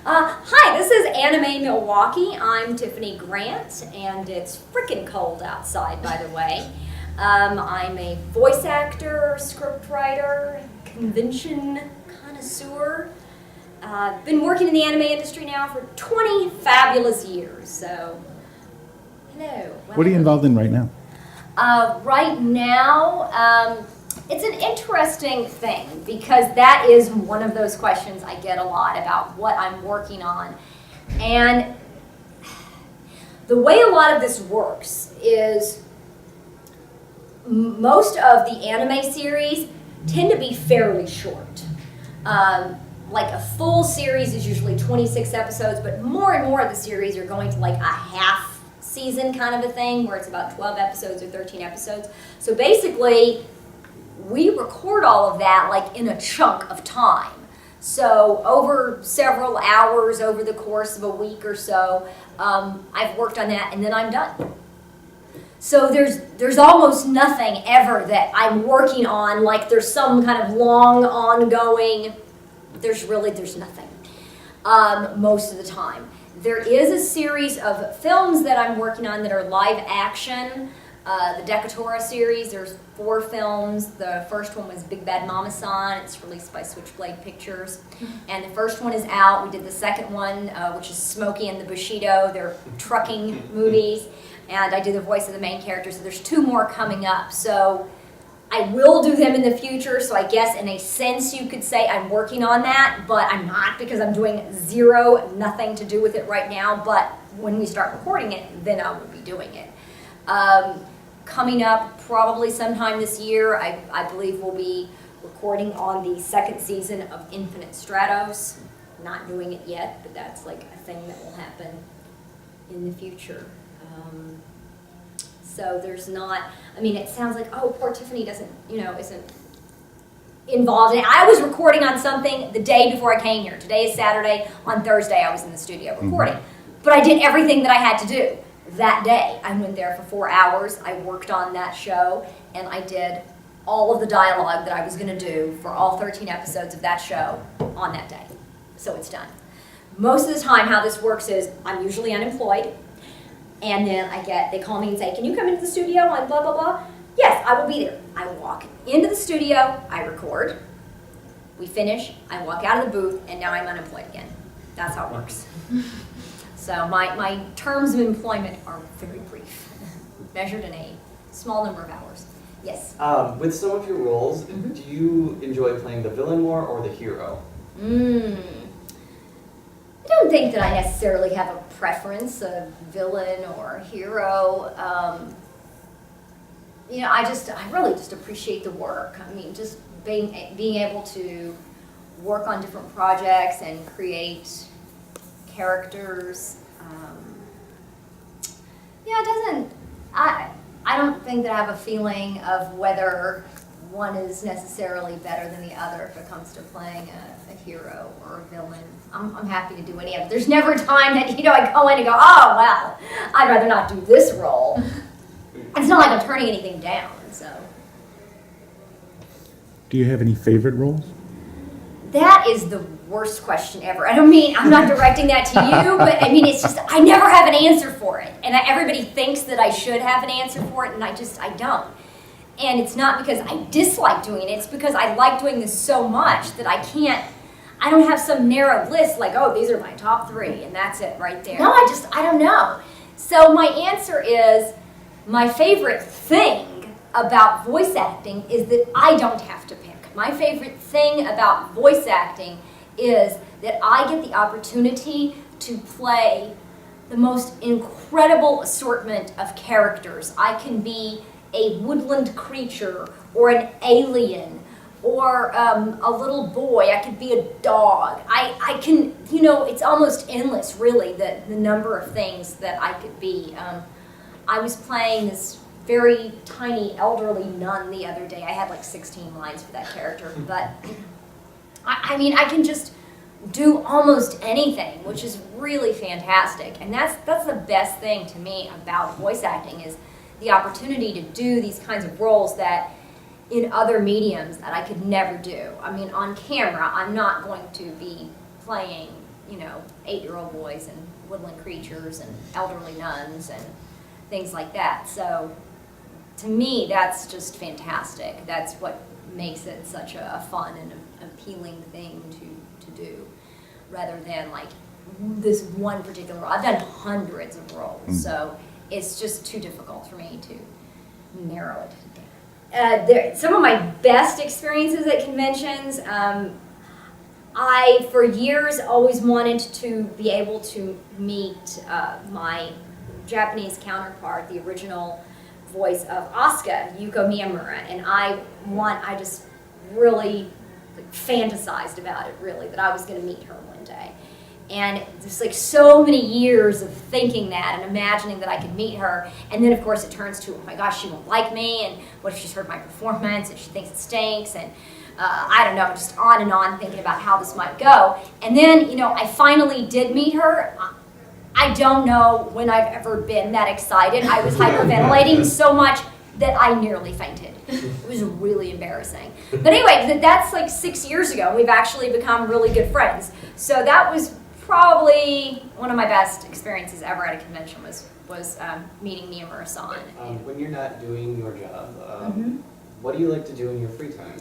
Hi, this is Anime Milwaukee. I'm Tiffany Grant, and it's frickin' cold outside, by the way. I'm a voice actor, scriptwriter, convention connoisseur. Been working in the anime industry now for 20 fabulous years, so hello. What are you involved in right now? Right now, it's an interesting thing because that is one of those questions I get a lot about what I'm working on. And the way a lot of this works is most of the anime series tend to be fairly short. Like a full series is usually 26 episodes, but more and more of the series are going to like a half season kind of a thing where it's about 12 episodes or 13 episodes. So basically, we record all of that like in a chunk of time. So over several hours over the course of a week or so, I've worked on that and then I'm done. So there's almost nothing ever that I'm working on like there's some kind of long ongoing, there's nothing most of the time. There is a series of films that I'm working on that are live action. The Decatura series, there's 4 films. The first one was Big Bad Mama-san. It's released by Switchblade Pictures. And the first one is out. We did the second one, which is Smokey and the Bushido. They're trucking movies. And I do the voice of the main character. So there's 2 more coming up. So I will do them in the future. So I guess in a sense you could say I'm working on that. But I'm not because I'm doing nothing to do with it right now. But when we start recording it, then I will be doing it. Coming up probably sometime this year, I believe we'll be recording on the 2nd season of Infinite Stratos. Not doing it yet, but that's like a thing that will happen in the future. So there's not, I mean, it sounds like, oh, poor Tiffany isn't involved in it. I was recording on something the day before I came here. Today is Saturday. On Thursday, I was in the studio recording. But I did everything that I had to do. That day, I went there for 4 hours. I worked on that show, and I did all of the dialogue that I was going to do for all 13 episodes of that show on that day. So it's done. Most of the time, how this works is I'm usually unemployed, and then they call me and say, "Can you come into the studio on blah, blah, blah?" Yes, I will be there. I walk into the studio, I record, we finish, I walk out of the booth, and now I'm unemployed again. That's how it works. So my terms of employment are very brief, measured in a small number of hours. Yes? With some of your roles, do you enjoy playing the villain more or the hero? I don't think that I necessarily have a preference of villain or hero. I really just appreciate the work. I mean, just being able to work on different projects and create characters. I don't think that I have a feeling of whether one is necessarily better than the other if it comes to playing a hero or a villain. I'm happy to do any of it. There's never a time that I go in and go, oh well, I'd rather not do this role. It's not like I'm turning anything down. So. Do you have any favorite roles? That is the worst question ever. I don't mean, I'm not directing that to you, but I mean, it's just, I never have an answer for it. And everybody thinks that I should have an answer for it, and I don't. And it's not because I dislike doing it, it's because I like doing this so much that I don't have some narrow list like, oh, these are my top 3, and that's it right there. No, I don't know. So my answer is, my favorite thing about voice acting is that I don't have to pick. My favorite thing about voice acting is that I get the opportunity to play the most incredible assortment of characters. I can be a woodland creature or an alien or a little boy. I could be a dog. I can, it's almost endless, really, the number of things that I could be. I was playing this very tiny elderly nun the other day. I had like 16 lines for that character, but I mean, I can just do almost anything, which is really fantastic. And that's the best thing to me about voice acting is the opportunity to do these kinds of roles that in other mediums that I could never do. I mean, on camera, I'm not going to be playing 8-year-old boys and woodland creatures and elderly nuns and things like that. So to me, that's just fantastic. That's what makes it such a fun and appealing thing to do, rather than like this one particular role. I've done hundreds of roles, so it's just too difficult for me to narrow it down. Some of my best experiences at conventions, I, for years, always wanted to be able to meet my Japanese counterpart, the original voice of Asuka, Yuko Miyamura, and I just really fantasized about it, really, that I was going to meet her one day. And just like so many years of thinking that and imagining that I could meet her, and then of course it turns to, oh my gosh, she won't like me, and what if she's heard my performance, if she thinks it stinks, and I don't know, just on and on thinking about how this might go. And then, I finally did meet her. I don't know when I've ever been that excited. I was hyperventilating so much that I nearly fainted. It was really embarrassing. But anyway, that's like 6 years ago. We've actually become really good friends. So that was probably one of my best experiences ever at a convention was meeting Miyamura-san. When you're not doing your job, what do you like to do in your free time?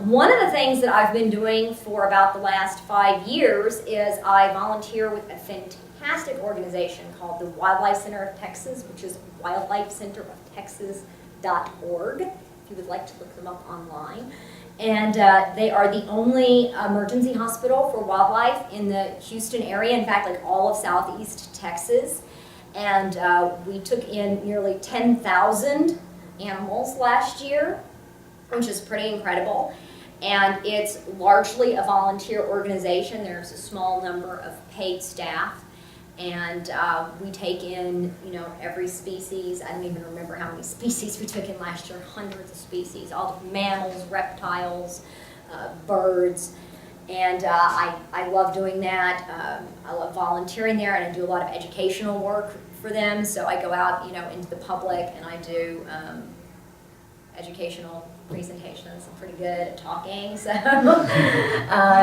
One of the things that I've been doing for about the last 5 years is I volunteer with a fantastic organization called the Wildlife Center of Texas, which is wildlifecenteroftexas.org, if you would like to look them up online. And they are the only emergency hospital for wildlife in the Houston area, in fact, like all of Southeast Texas. And we took in nearly 10,000 animals last year, which is pretty incredible. And it's largely a volunteer organization. There's a small number of paid staff. And we take in, every species. I don't even remember how many species we took in last year. Hundreds of species, all the mammals, reptiles, birds. And I love doing that. I love volunteering there, and I do a lot of educational work for them. So I go out, into the public, and I do educational presentations. I'm pretty good at talking, so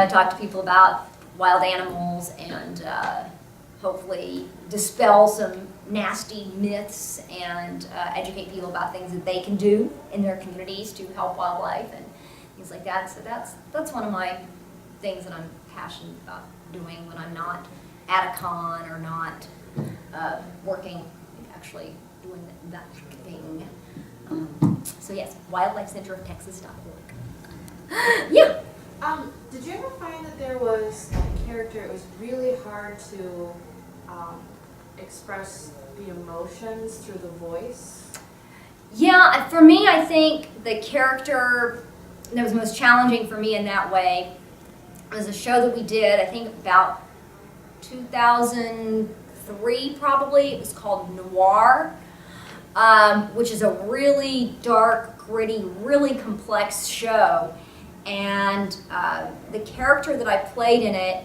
talk to people about wild animals and hopefully dispel some nasty myths and educate people about things that they can do in their communities to help wildlife and things like that. So that's one of my things that I'm passionate about doing when I'm not at a con or not working, actually doing that thing. So yes, wildlifecenteroftexas.org. Yeah. Did you ever find that there was a character, it was really hard to express the emotions through the voice? Yeah, for me, I think the character that was most challenging for me in that way was a show that we did, I think about 2003 probably. It was called Noir, which is a really dark, gritty, really complex show. And the character that I played in it,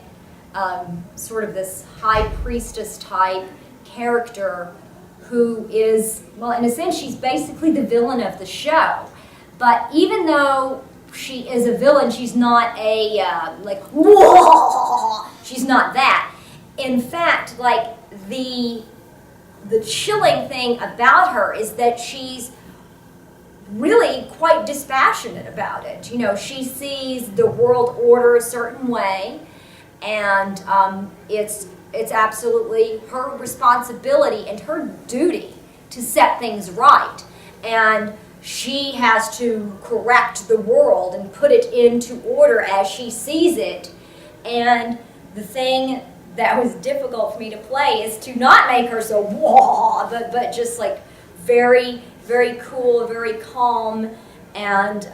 sort of this high priestess type character who is, well, in a sense, she's basically the villain of the show. But even though she is a villain, she's not a, whoa, she's not that. In fact, like, the chilling thing about her is that she's really quite dispassionate about it. She sees the world order a certain way, and it's absolutely her responsibility and her duty to set things right. And she has to correct the world and put it into order as she sees it. And the thing that was difficult for me to play is to not make her so whoa, but just like very, very cool, very calm, and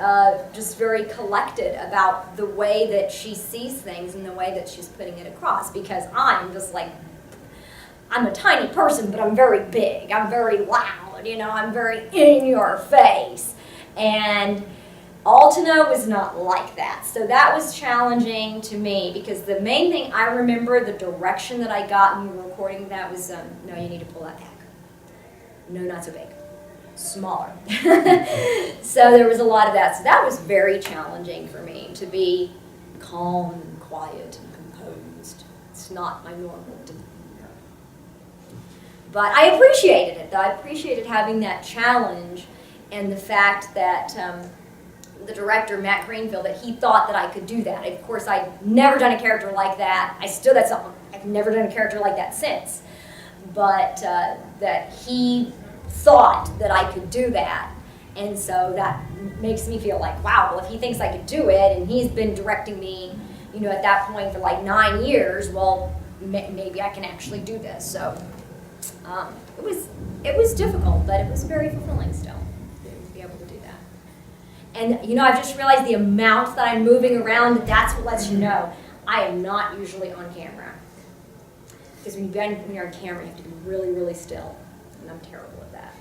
just very collected about the way that she sees things and the way that she's putting it across. Because I'm just like, I'm a tiny person, but I'm very big. I'm very loud, I'm very in your face. And Altina was not like that. So that was challenging to me, because the main thing I remember, the direction that I got when we were recording that was, no, you need to pull that back. No, not so big. Smaller. So there was a lot of that. So that was very challenging for me, to be calm and quiet and composed. just not my normal demeanor. But I appreciated it, though. I appreciated having that challenge and the fact that the director, Matt Greenfield, that he thought that I could do that. Of course, I'd never done a character like that. I've never done a character like that since. But that he thought that I could do that. And so that makes me feel like, wow, well, if he thinks I could do it, and he's been directing me, at that point for like 9 years, well, maybe I can actually do this. So it was difficult, but it was very fulfilling still to be able to do that. And I've just realized the amount that I'm moving around, that's what lets you know I am not usually on camera. Because when you're on camera, you have to be really, really still. And I'm terrible at that.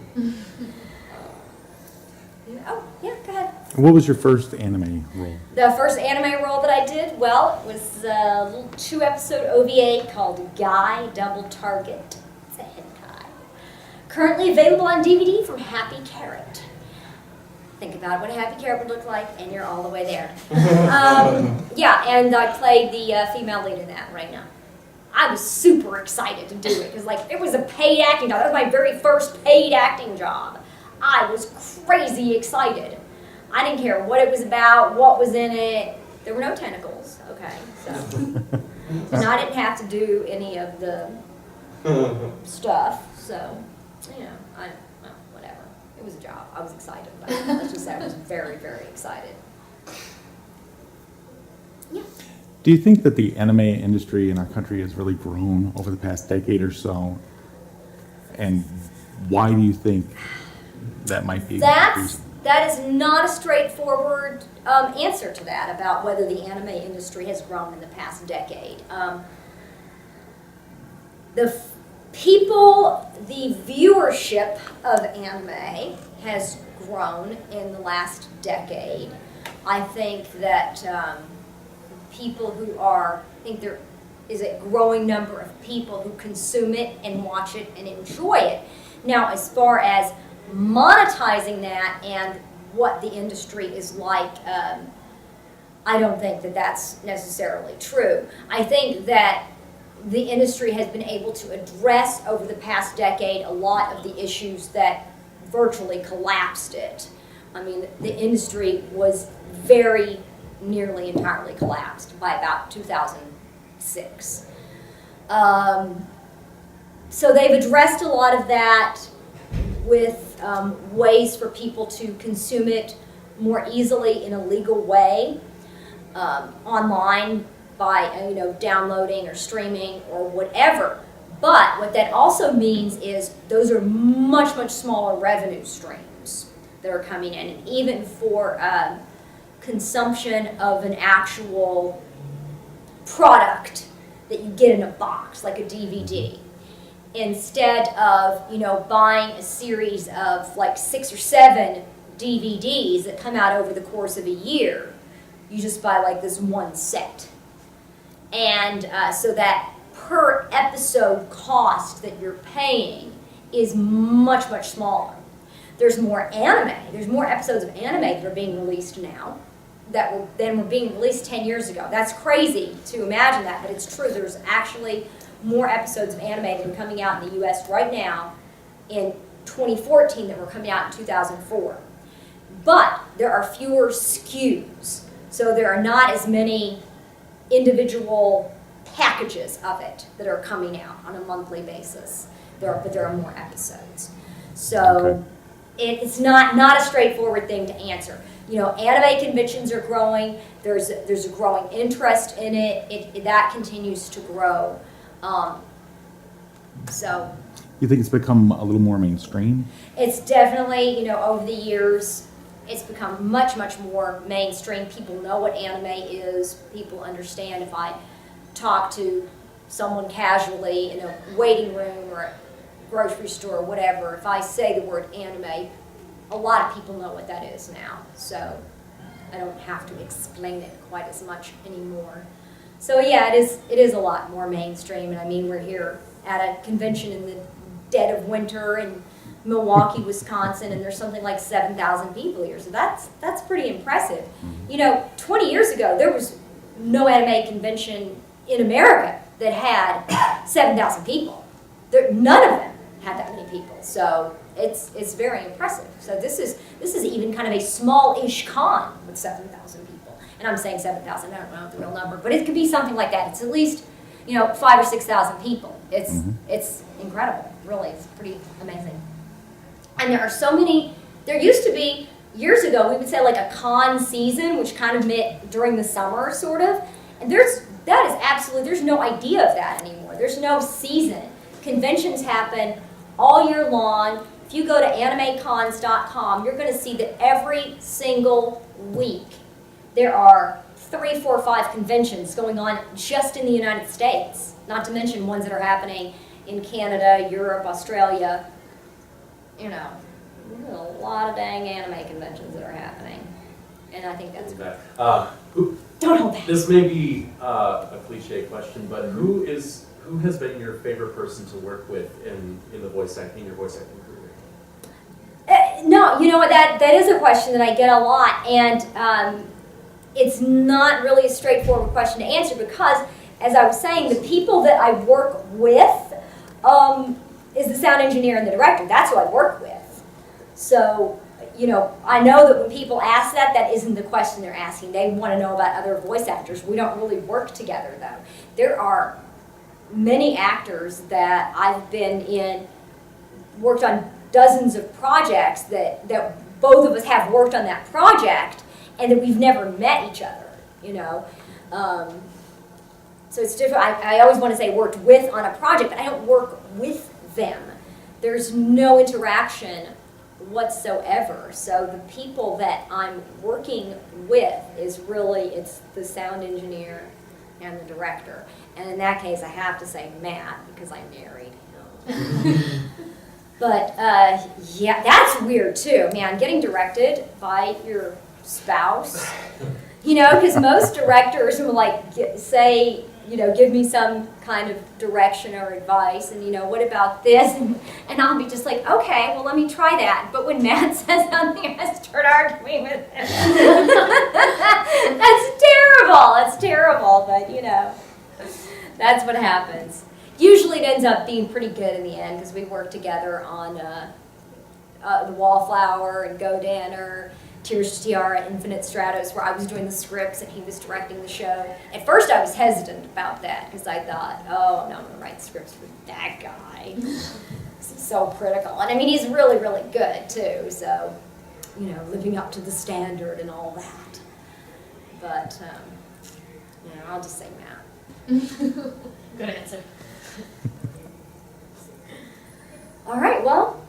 Oh, yeah, go ahead. What was your first anime role? The first anime role that I did, well, it was a little 2-episode OVA called Guy Double Target. It's a hentai. Currently available on DVD from Happy Carrot. Think about what a Happy Carrot would look like, and you're all the way there. Yeah, and I played the female lead in that right now. I was super excited to do it because, it was a paid acting job. That was my very first paid acting job. I was crazy excited. I didn't care what it was about, what was in it. There were no tentacles, okay? So, and I didn't have to do any of the stuff. So, whatever. It was a job. I was excited about it. Let's just say I was very, very excited. Yeah. Do you think that the anime industry in our country has really grown over the past decade or so? And why do you think that might be? That is not a straightforward answer to that about whether the anime industry has grown in the past decade. The viewership of anime has grown in the last decade. I think that I think there is a growing number of people who consume it and watch it and enjoy it. Now, as far as monetizing that and what the industry is like, I don't think that that's necessarily true. I think that the industry has been able to address over the past decade a lot of the issues that virtually collapsed it. I mean, the industry was very nearly entirely collapsed by about 2006. So they've addressed a lot of that with ways for people to consume it more easily in a legal way, online by downloading or streaming or whatever. But what that also means is those are much, much smaller revenue streams that are coming in. And even for consumption of an actual product that you get in a box, like a DVD, instead of buying a series of 6 or 7 DVDs that come out over the course of a year, you just buy this one set. And so that per episode cost that you're paying is much, much smaller. There's more anime. There's more episodes of anime that are being released now than were being released 10 years ago. That's crazy to imagine that, but it's true. There's actually more episodes of anime that are coming out in the U.S. right now in 2014 that were coming out in 2004. But there are fewer SKUs, so there are not as many individual packages of it that are coming out on a monthly basis. But there are more episodes. So it's not a straightforward thing to answer. Anime conventions are growing. There's a growing interest in it. That continues to grow. So. You think it's become a little more mainstream? It's definitely, over the years, it's become much, much more mainstream. People know what anime is. People understand. If I talk to someone casually in a waiting room or a grocery store or whatever, if I say the word anime, a lot of people know what that is now. So I don't have to explain it quite as much anymore. So yeah, it is a lot more mainstream. And I mean, we're here at a convention in the dead of winter in Milwaukee, Wisconsin, and there's something like 7,000 people here. So that's pretty impressive. 20 years ago, there was no anime convention in America. that had 7,000 people. None of them had that many people. So it's very impressive. So this is even kind of a small-ish con with 7,000 people. And I'm saying 7,000, I don't know the real number, but it could be something like that. It's at least, 5,000 or 6,000 people. It's incredible, really. It's pretty amazing. And there are so many. There used to be, years ago, we would say like a con season, which kind of meant during the summer, sort of. And there's no idea of that anymore. There's no season. Conventions happen all year long. If you go to animecons.com, you're going to see that every single week there are 3, 4, 5 conventions going on just in the United States, not to mention ones that are happening in Canada, Europe, Australia. There's a lot of dang anime conventions that are happening. And I think that's great. Don't hold back. This may be a cliche question, but who has been your favorite person to work with in your voice acting career? No, you know what, that is a question that I get a lot, and it's not really a straightforward question to answer because, as I was saying, the people that I work with is the sound engineer and the director. That's who I work with. So, I know that when people ask that, that isn't the question they're asking. They want to know about other voice actors. We don't really work together, though. There are many actors that I've worked on dozens of projects that both of us have worked on that project and that we've never met each other, So it's different. I always want to say worked with on a project, but I don't work with them. There's no interaction whatsoever. So the people that I'm working with it's the sound engineer and the director. And in that case, I have to say Matt because I married him. But yeah, that's weird too, man. Getting directed by your spouse, because most directors will say, give me some kind of direction or advice, and what about this? And I'll be just like, okay, well, let me try that. But when Matt says something, I start arguing with him. That's terrible, but that's what happens. Usually it ends up being pretty good in the end because we work together on The Wallflower and Go Danner, Tears to Tiara, Infinite Stratos, where I was doing the scripts and he was directing the show. At first I was hesitant about that because I thought, oh, no, I'm going to write scripts for that guy. He's so critical. And I mean, he's really, really good too, so, living up to the standard and all that. But, I'll just say Matt. Good answer. All right, well,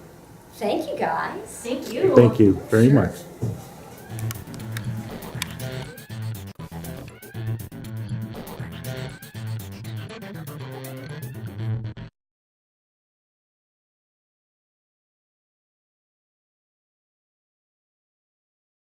thank you guys. Thank you. Thank you very much.